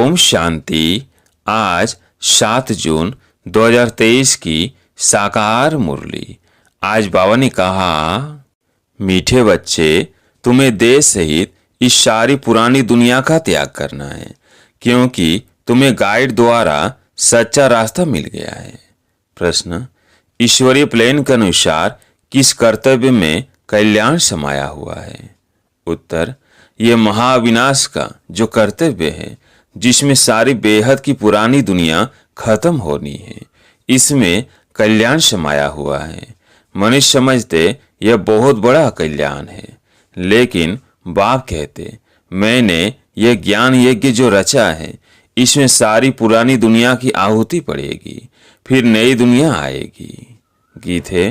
ओम शांति। आज 7 जून 2023 की साकार मुरली। आज बाबा ने कहा, मीठे बच्चे, तुम्हें देश सहित इस सारी पुरानी दुनिया का त्याग करना है, क्योंकि तुम्हें गाइड द्वारा सच्चा रास्ता मिल गया है। प्रश्न, ईश्वरीय प्लान के अनुसार किस कर्तव्य में कल्याण समाया हुआ है? उत्तर, यह महाविनाश का जो कर्तव्य है, जिसमें सारी बेहद की पुरानी दुनिया खत्म होनी है, इसमें कल्याण समाया हुआ है। मनुष्य समझते यह बहुत बड़ा कल्याण है, लेकिन बाप कहते, मैंने यह ज्ञान यज्ञ जो रचा है, इसमें सारी पुरानी दुनिया की आहुति पड़ेगी, फिर नई दुनिया आएगी। गीत है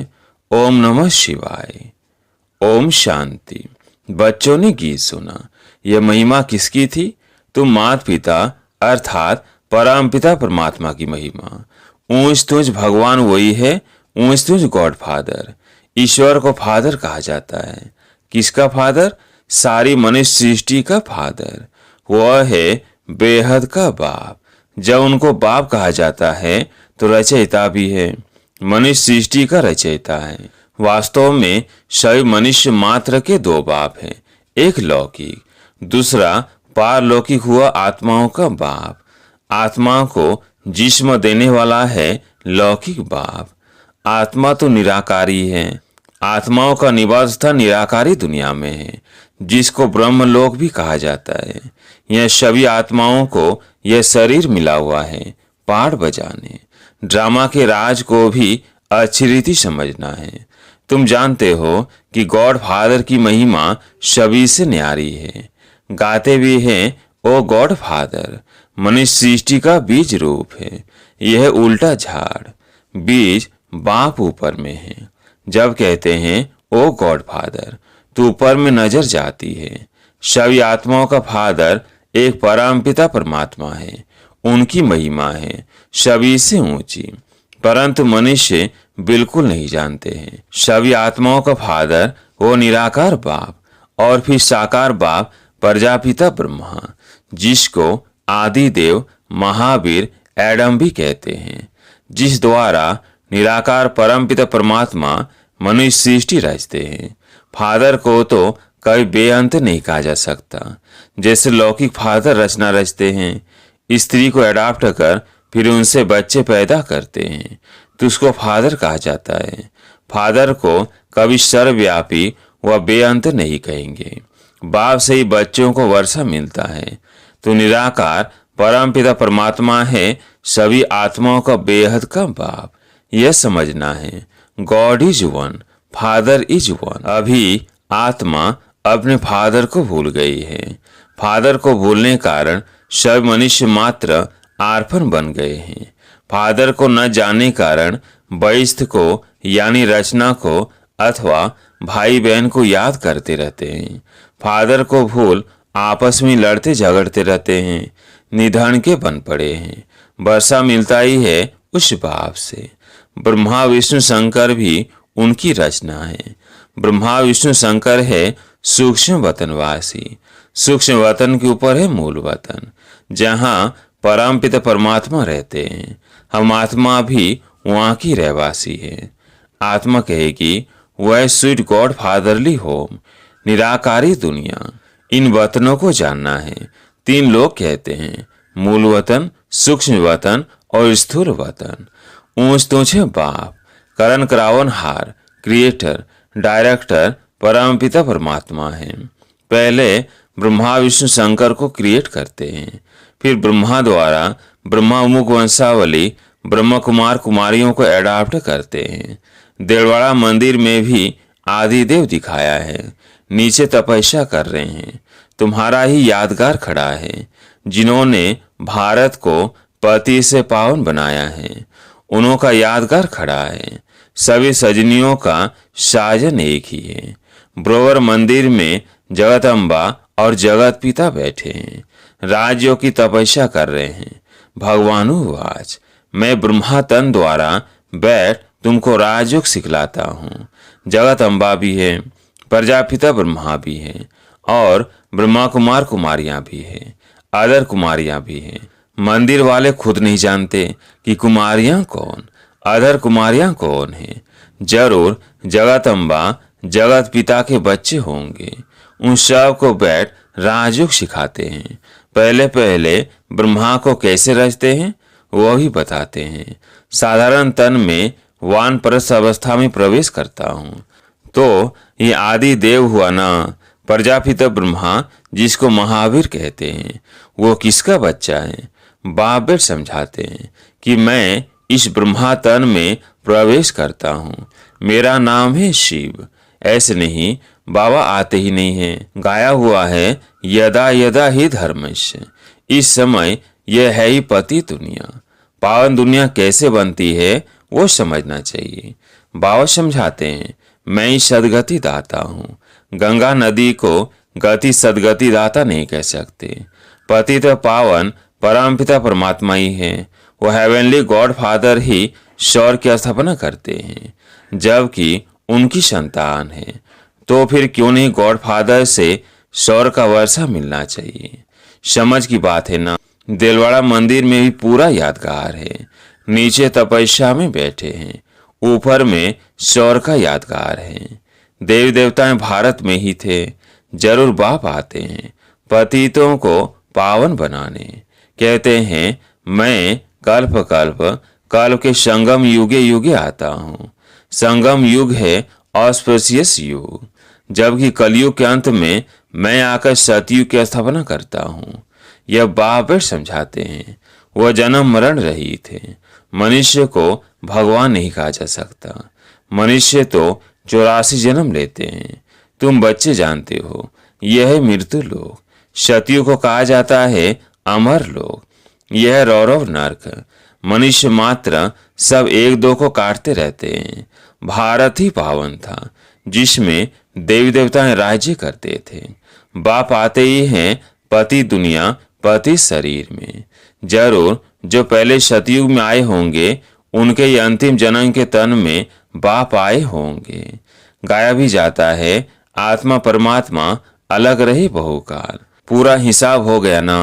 ओम नमः शिवाय। ओम शांति। बच्चों ने गीत सुना। यह महिमा किसकी थी? तो माता पिता अर्थात परम पिता परमात्मा की महिमा। ऊंच तुझ भगवान वही है, ऊंच तुझ गॉड फादर। ईश्वर को फादर कहा जाता है। किसका फादर? सारी मनुष्य सृष्टि का फादर। वह है बेहद का बाप। जब उनको बाप कहा जाता है तो रचयिता भी है, मनुष्य सृष्टि का रचयिता है। वास्तव में सभी मनुष्य मात्र के दो बाप हैं, एक लौकिक, दूसरा पारलौकिक हुआ आत्माओं का बाप। आत्मा को जिस्म देने वाला है लौकिक बाप। आत्मा तो निराकारी है। आत्माओं का निवास स्थान निराकारी दुनिया में है, जिसको ब्रह्मलोक भी कहा जाता है। यह सभी आत्माओं को यह शरीर मिला हुआ है पाठ बजाने। ड्रामा के राज को भी अच्छी रीति समझना है। तुम जानते हो कि गॉड फादर की महिमा सभी से न्यारी है। गाते भी हैं, ओ गॉड फादर। मनुष्य सृष्टि का बीज रूप है। यह उल्टा झाड़, बीज बाप ऊपर में है। जब कहते हैं ओ गॉड फादर, तो ऊपर में नजर जाती है। सभी आत्माओं का फादर एक परम पिता परमात्मा है। उनकी महिमा है सभी से ऊंची, परंतु मनुष्य बिल्कुल नहीं जानते हैं। सभी आत्माओं का फादर वो निराकार बाप और फिर साकार बाप प्रजापिता ब्रह्मा, जिसको आदि देव महावीर एडम भी कहते हैं, जिस द्वारा निराकार परमपिता परमात्मा मनुष्य सृष्टि रचते हैं। फादर को तो कभी बेअंत नहीं कहा जा सकता। जैसे लौकिक फादर रचना रचते हैं, स्त्री को अडॉप्ट कर फिर उनसे बच्चे पैदा करते हैं, तो उसको फादर कहा जाता है। फादर को कभी सर्वव्यापी व बेअंत नहीं कहेंगे। बाप से ही बच्चों को वर्षा मिलता है, तो निराकार परमपिता परमात्मा है सभी आत्माओं का बेहद का बाप। यह समझना है, God is one, father is one. अभी आत्मा अपने फादर को भूल गई है। फादर को भूलने कारण सब मनुष्य मात्र आर्फन बन गए हैं। फादर को न जानने कारण वैश्य को यानी रचना को अथवा भाई बहन को याद करते रहते हैं। फादर को भूल आपस में लड़ते झगड़ते रहते हैं। निधन के बन पड़े हैं। वर्षा मिलता ही है उस बाप से। ब्रह्मा विष्णु शंकर भी उनकी रचना है। ब्रह्मा विष्णु शंकर है सूक्ष्म वतनवासी। सूक्ष्म वतन के ऊपर है मूल वतन, जहाँ परम पिता परमात्मा रहते हैं। हम आत्मा भी वहाँ की रहवासी है। आत्मा कहेगी, वह स्वीट गॉड फादरली होम, निराकारी दुनिया। इन वतनों को जानना है। 3 लोग कहते हैं, मूल वतन, सूक्ष्म वतन और स्थूल वतन। ऊंच तूछ है बाप, करण करावन हार, क्रिएटर, डायरेक्टर परम पिता परमात्मा है। पहले ब्रह्मा विष्णु शंकर को क्रिएट करते हैं, फिर ब्रह्मा द्वारा ब्रह्मामुख वंशावली ब्रह्म कुमार कुमारियों को एडॉप्ट करते हैं। देववाड़ा मंदिर में भी आदिदेव दिखाया है। नीचे तपस्या कर रहे हैं। तुम्हारा ही यादगार खड़ा है, जिन्होंने भारत को पति से पावन बनाया है। उन्हों का यादगार खड़ा है। सभी सजनियों का साजन एक ही है। ब्रोवर मंदिर में जगत अम्बा और जगत पिता बैठे हैं, राज्यों की तपस्या कर रहे हैं। भगवानुवाच, मैं ब्रह्मा तन द्वारा बैठ तुमको राजयोग सिखलाता हूँ। जगत अम्बा भी है, प्रजापिता ब्रह्मा भी है और ब्रह्मा कुमार कुमारियां भी है। अदर कुमारियां भी हैं। मंदिर वाले खुद नहीं जानते कि कुमारियां कौन, अदर कुमारियां कौन हैं। जरूर जगदम्बा जगत पिता के बच्चे होंगे। उन सब को बैठ राजयोग सिखाते हैं। पहले पहले ब्रह्मा को कैसे रचते हैं वह भी बताते हैं। साधारण तन में वानप्रस्थ अवस्था में प्रवेश करता हूँ तो ये आदि देव हुआ ना, प्रजापिता ब्रह्मा जिसको महावीर कहते हैं, वो किसका बच्चा है। बाप बेट समझाते हैं कि मैं इस ब्रह्मा तन में प्रवेश करता हूँ, मेरा नाम है शिव। ऐसे नहीं, बाबा आते ही नहीं है। गाया हुआ है यदा यदा ही धर्मस्य। इस समय यह है ही पति दुनिया। पावन दुनिया कैसे बनती है वो समझना चाहिए। बाबा समझाते हैं मैं ही सदगति दाता हूँ। गंगा नदी को गति सदगति दाता नहीं कह सकते। पति तो पावन परमपिता परमात्मा ही है। वो हेवनली गॉड फादर ही शौर की स्थापना करते हैं, जबकि उनकी संतान है। तो फिर क्यों नहीं गॉड फादर से शौर का वर्षा मिलना चाहिए। समझ की बात है ना। देलवाड़ा मंदिर में भी पूरा यादगार है। नीचे तपस्या में बैठे हैं, ऊपर में शौर का यादगार है। देवी देवताएं भारत में ही थे। जरूर बाप आते हैं पतितों को पावन बनाने। कहते हैं मैं कल्प कल्प कल्प के संगम युगे युगे आता हूँ। संगम युग है ऑस्पिशियस युग, जबकि कलयुग के अंत में मैं आकर सतयुग की स्थापना करता हूँ। यह बाप समझाते हैं। वह जन्म मरण रहित थे। मनुष्य को भगवान नहीं कहा जा सकता। मनुष्य तो 84 जन्म लेते हैं। तुम बच्चे जानते हो यह है मृत्यु लोक। सतयुग को कहा जाता है अमर लोक। यह रौरव नरक। मनुष्य मात्र सब एक दो को काटते रहते हैं। भारत ही पावन था जिसमें देवी देवताएं राज्य करते थे। बाप आते ही हैं पति दुनिया पति शरीर में। जरूर जो पहले सतयुग में आए होंगे उनके ये अंतिम जन्म के तन में बाप आए होंगे। गाया भी जाता है आत्मा परमात्मा अलग रही बहुकाल। पूरा हिसाब हो गया ना।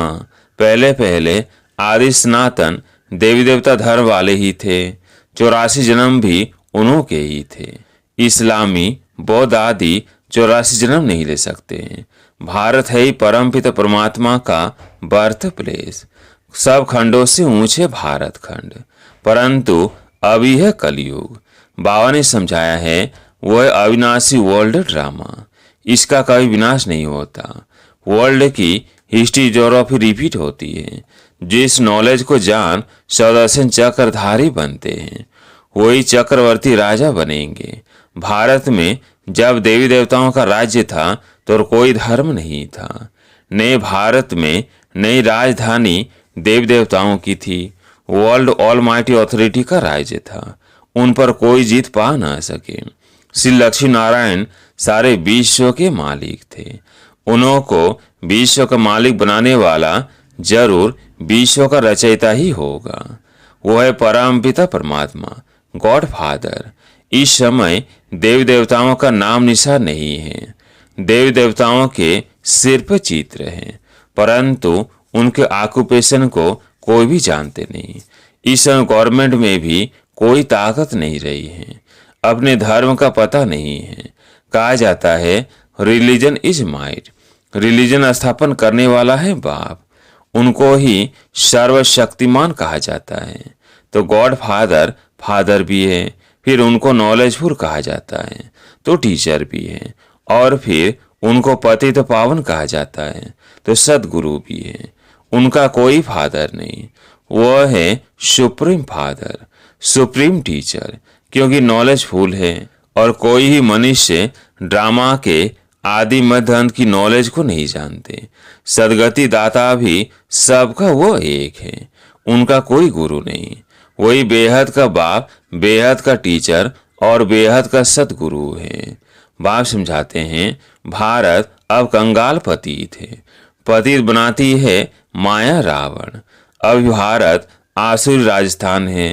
पहले पहले आदि सनातन देवी देवता धर्म वाले ही थे। 84 जन्म भी उन्हों के ही थे। इस्लामी बौद्ध आदि 84 जन्म नहीं ले सकते हैं। भारत है ही परमपिता परमात्मा का बर्थ प्लेस। सब खंडों से ऊंचे भारत खंड। परंतु अभी है कलयुग। बाबा ने समझाया है वह अविनाशी वर्ल्ड ड्रामा। इसका कभी विनाश नहीं होता। वर्ल्ड की हिस्ट्री जोग्राफी रिपीट होती है। जिस नॉलेज को जान सुदर्शन चक्रधारी बनते हैं वही चक्रवर्ती राजा बनेंगे। भारत में जब देवी देवताओं का राज्य था तो कोई धर्म नहीं था। नए भारत में नई राजधानी देवी देवताओं की थी। वर्ल्ड ऑलमाइटी अथॉरिटी का राज्य था। उन पर कोई जीत पा ना सके। श्री लक्ष्मी नारायण सारे विश्व के मालिक थे। उन्हों को विश्व का मालिक बनाने वाला जरूर विश्व का रचयिता ही होगा। वो है परमपिता परमात्मा गॉड फादर। इस समय देवी देवताओं का नाम निशान नहीं है। देवी देवताओं के सिर पर चित्र है, परंतु उनके ऑक्यूपेशन को कोई भी जानते नहीं। इस समय गवर्नमेंट में भी कोई ताकत नहीं रही है। अपने धर्म का पता नहीं है। कहा जाता है रिलीजन इज माइट। रिलीजन स्थापन करने वाला है बाप। उनको ही सर्वशक्तिमान कहा जाता है। तो गॉड फादर फादर भी है। फिर उनको नॉलेजफुल कहा जाता है तो टीचर भी है। और फिर उनको पतित पावन कहा जाता है तो सदगुरु भी है। उनका कोई फादर नहीं। वह है सुप्रीम फादर, सुप्रीम टीचर, क्योंकि नॉलेजफुल है। और कोई ही मनुष्य ड्रामा के आदि मध्य अंत की नॉलेज को नहीं जानते। सदगति दाता भी सबका वो एक है। उनका कोई गुरु नहीं। वही बेहद का बाप, बेहद का टीचर और बेहद का सदगुरु है। बाप समझाते हैं भारत अब कंगाल पतित है। पतित बनाती है माया रावण। अब भारत आसुरी राजस्थान है।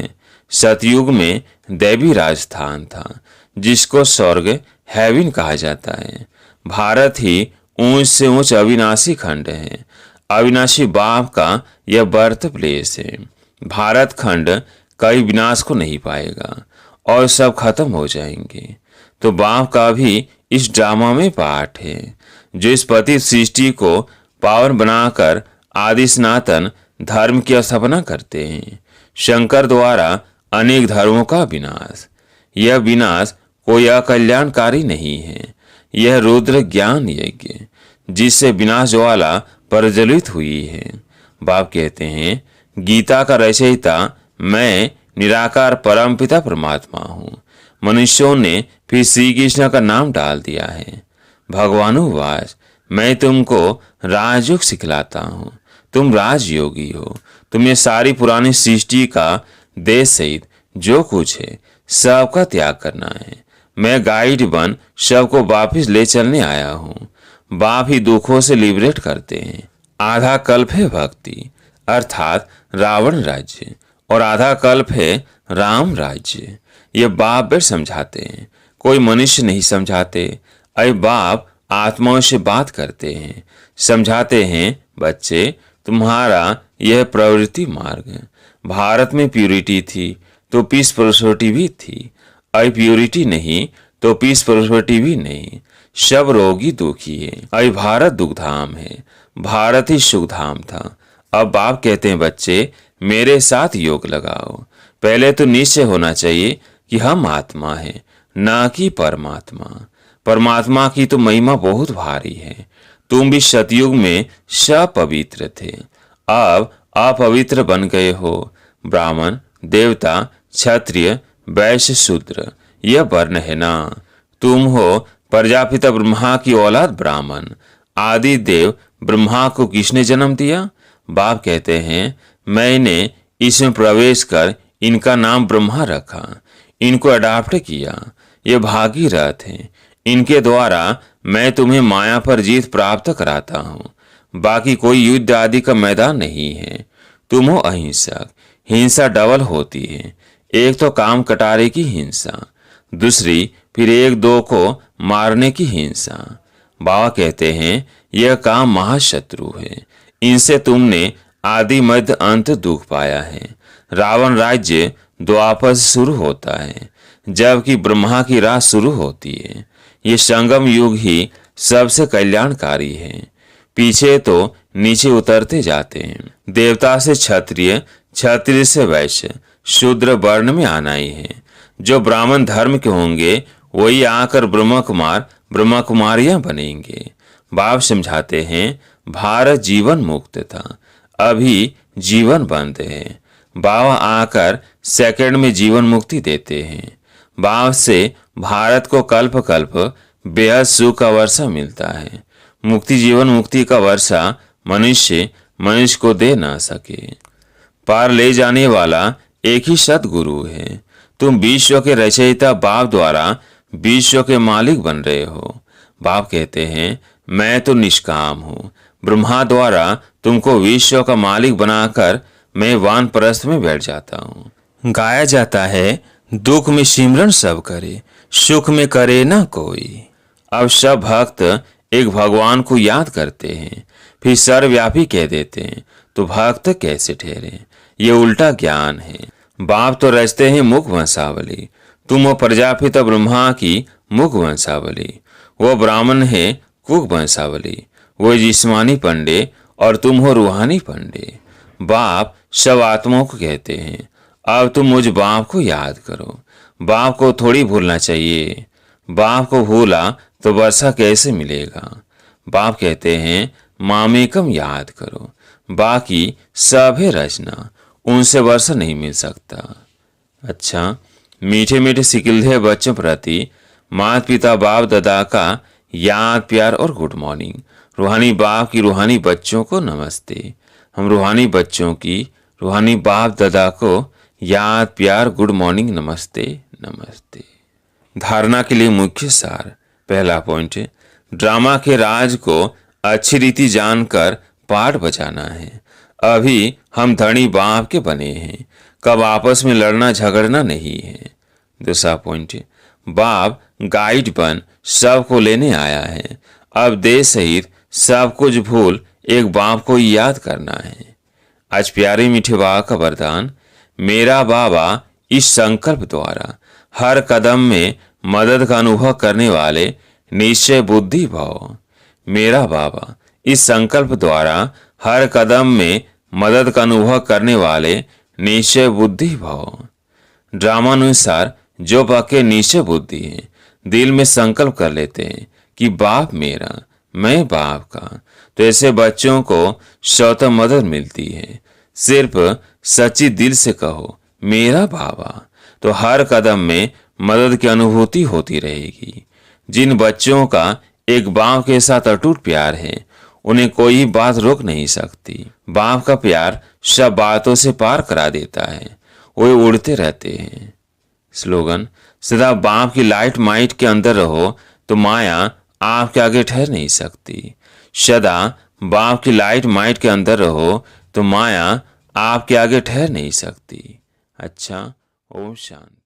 सतयुग में दैवी राजस्थान था जिसको स्वर्ग हेवन कहा जाता है। भारत ही ऊंच से ऊंच अविनाशी खंड है। अविनाशी बाप का यह बर्थ प्लेस है। भारत खंड कई विनाश को नहीं पाएगा और सब खत्म हो जाएंगे। तो बाप का भी इस ड्रामा में पार्ट है, जो इस पतित सृष्टि को पावन बनाकर आदि सनातन धर्म की स्थापना करते हैं। शंकर द्वारा अनेक धर्मों का विनाश। यह विनाश कोई अकल्याणकारी नहीं है, यह रुद्र ज्ञान यज्ञ जिससे विनाश ज्वाला प्रज्वलित हुई है। बाप कहते हैं, गीता का रचयिता मैं निराकार परमपिता परमात्मा हूँ। मनुष्यों ने फिर श्री कृष्ण का नाम डाल दिया है। भगवानुवाच, मैं तुमको राजयोग सिखलाता हूँ, तुम राजयोगी हो। तुम्हें सारी पुरानी सृष्टि का देश सहित जो कुछ है सबका त्याग करना है। मैं गाइड बन सबको वापिस ले चलने आया हूँ। बाप ही दुखों से लिबरेट करते हैं। आधा कल्प है भक्ति अर्थात रावण राज्य, और आधा कल्प है राम राज्य। ये बाप बेट समझाते हैं, कोई मनुष्य नहीं समझाते। अरे बाप आत्माओं से बात करते हैं, समझाते हैं, बच्चे तुम्हारा यह प्रवृत्ति मार्ग। भारत में प्यूरिटी थी तो पीस प्रोस्पेरिटी भी थी, अप्यूरिटी नहीं तो पीस प्रोस्पेरिटी भी नहीं। सब रोगी दुखी है। अरे भारत दुखधाम है, भारत ही सुखधाम था। अब बाप कहते हैं, बच्चे मेरे साथ योग लगाओ। पहले तो निश्चय होना चाहिए कि हम आत्मा है, ना कि परमात्मा। परमात्मा की तो महिमा बहुत भारी है। तुम भी सतयुग में सपवित्र थे, अब अपवित्र बन गए हो। ब्राह्मण, देवता, क्षत्रिय, वैश्य, शूद्र यह वर्ण है ना। तुम हो प्रजापिता ब्रह्मा की औलाद ब्राह्मण। आदि देव ब्रह्मा को किसने जन्म दिया? बाप कहते हैं, मैंने इसमें प्रवेश कर इनका नाम ब्रह्मा रखा, इनको अडॉप्ट किया। ये भागीरथ हैं, इनके द्वारा मैं तुम्हें माया पर जीत प्राप्त कराता हूँ। बाकी कोई युद्ध आदि का मैदान नहीं है। तुम हो अहिंसक। हिंसा डबल होती है, एक तो काम कटारे की हिंसा, दूसरी फिर एक दो को मारने की हिंसा। बाबा कहते हैं, यह काम महाशत्रु है, इनसे तुमने आदि मध्य अंत दुख पाया है। रावण राज्य द्वापर से शुरू होता है, जबकि ब्रह्मा की रात शुरू होती है। ये संगम युग ही सबसे कल्याणकारी है। पीछे तो नीचे उतरते जाते हैं। देवता से क्षत्रिय, क्षत्रिय से वैश्य, शूद्र वर्ण में आना ही है। जो ब्राह्मण धर्म के होंगे वही आकर ब्रह्म कुमार, ब्रह्म कुमारियां बनेंगे। बाप समझाते हैं, भारत जीवन मुक्त था, अभी जीवन बंद है। बाबा आकर सेकंड में जीवन मुक्ति देते हैं। बाप से भारत को कल्प कल्प बेहद सुख का वर्षा मिलता है। मुक्ति जीवन मुक्ति का वर्षा मनुष्य को दे ना सके। पार ले जाने वाला एक ही सतगुरु है। तुम विश्व के रचयिता बाप द्वारा विश्व के मालिक बन रहे हो। बाप कहते हैं, मैं तो निष्काम हूँ। ब्रह्मा द्वारा तुमको विश्व का मालिक बनाकर मैं वानप्रस्थ में बैठ जाता हूँ। गाया जाता है, दुख में सिमरन सब करे, सुख में करे ना कोई। अब सब भक्त एक भगवान को याद करते हैं, फिर सर्वव्यापी कह देते हैं, तो भक्त कैसे ठहरे? ये उल्टा ज्ञान है। बाप तो रचते हैं मुख वंशावली, तुम हो प्रजापिता ब्रह्मा की मुख वंशावली। वो ब्राह्मण है कुक वंशावली, वो जिस्मानी पंडे और तुम हो रूहानी पंडे। बाप सब आत्माओं को कहते हैं, अब तुम मुझ बाप को याद करो। बाप को थोड़ी भूलना चाहिए। बाप को भूला तो वर्षा कैसे मिलेगा? बाप कहते हैं, मामेकम याद करो, बाकी सब है रचना, उनसे वर्षा नहीं मिल सकता। अच्छा, मीठे मीठे सिकिलधे बच्चों प्रति माता पिता बाप दादा का याद प्यार और गुड मॉर्निंग। रूहानी बाप की रूहानी बच्चों को नमस्ते। हम रूहानी बच्चों की रूहानी बाप दादा को याद प्यार गुड मॉर्निंग नमस्ते नमस्ते। धारणा के लिए मुख्य सार। पहला पॉइंट, ड्रामा के राज को अच्छी रीति जानकर पाठ बजाना है। अभी हम धनी बाप के बने हैं, कब आपस में लड़ना झगड़ना नहीं है। दूसरा पॉइंट, बाप गाइड बन सबको लेने आया है। अब देश सहित सब कुछ भूल एक बाप को याद करना है। आज प्यारे मीठे बाबा का वरदान, मेरा बाबा इस संकल्प द्वारा हर कदम में मदद का अनुभव करने वाले निश्चय बुद्धि भव। मेरा बाबा इस संकल्प द्वारा हर कदम में मदद का अनुभव करने वाले निश्चय बुद्धि भव। ड्रामानुसार जो पक्के निश्चय बुद्धि हैं, दिल में संकल्प कर लेते हैं कि बाप मेरा, मैं बाप का, तो ऐसे बच्चों को स्वतः मदद मिलती है। सिर्फ सच्ची दिल से कहो मेरा बाबा, तो हर कदम में मदद की अनुभूति होती रहेगी। जिन बच्चों का एक बाप के साथ अटूट प्यार है, उन्हें कोई बात रोक नहीं सकती। बाप का प्यार सब बातों से पार करा देता है, वे उड़ते रहते हैं। स्लोगन, सदा बाप की लाइट माइट के अंदर रहो तो माया आपके आगे ठहर नहीं सकती। सदा बाप की लाइट माइट के अंदर रहो तो माया आपके आगे ठहर नहीं सकती। अच्छा, ओम शांति।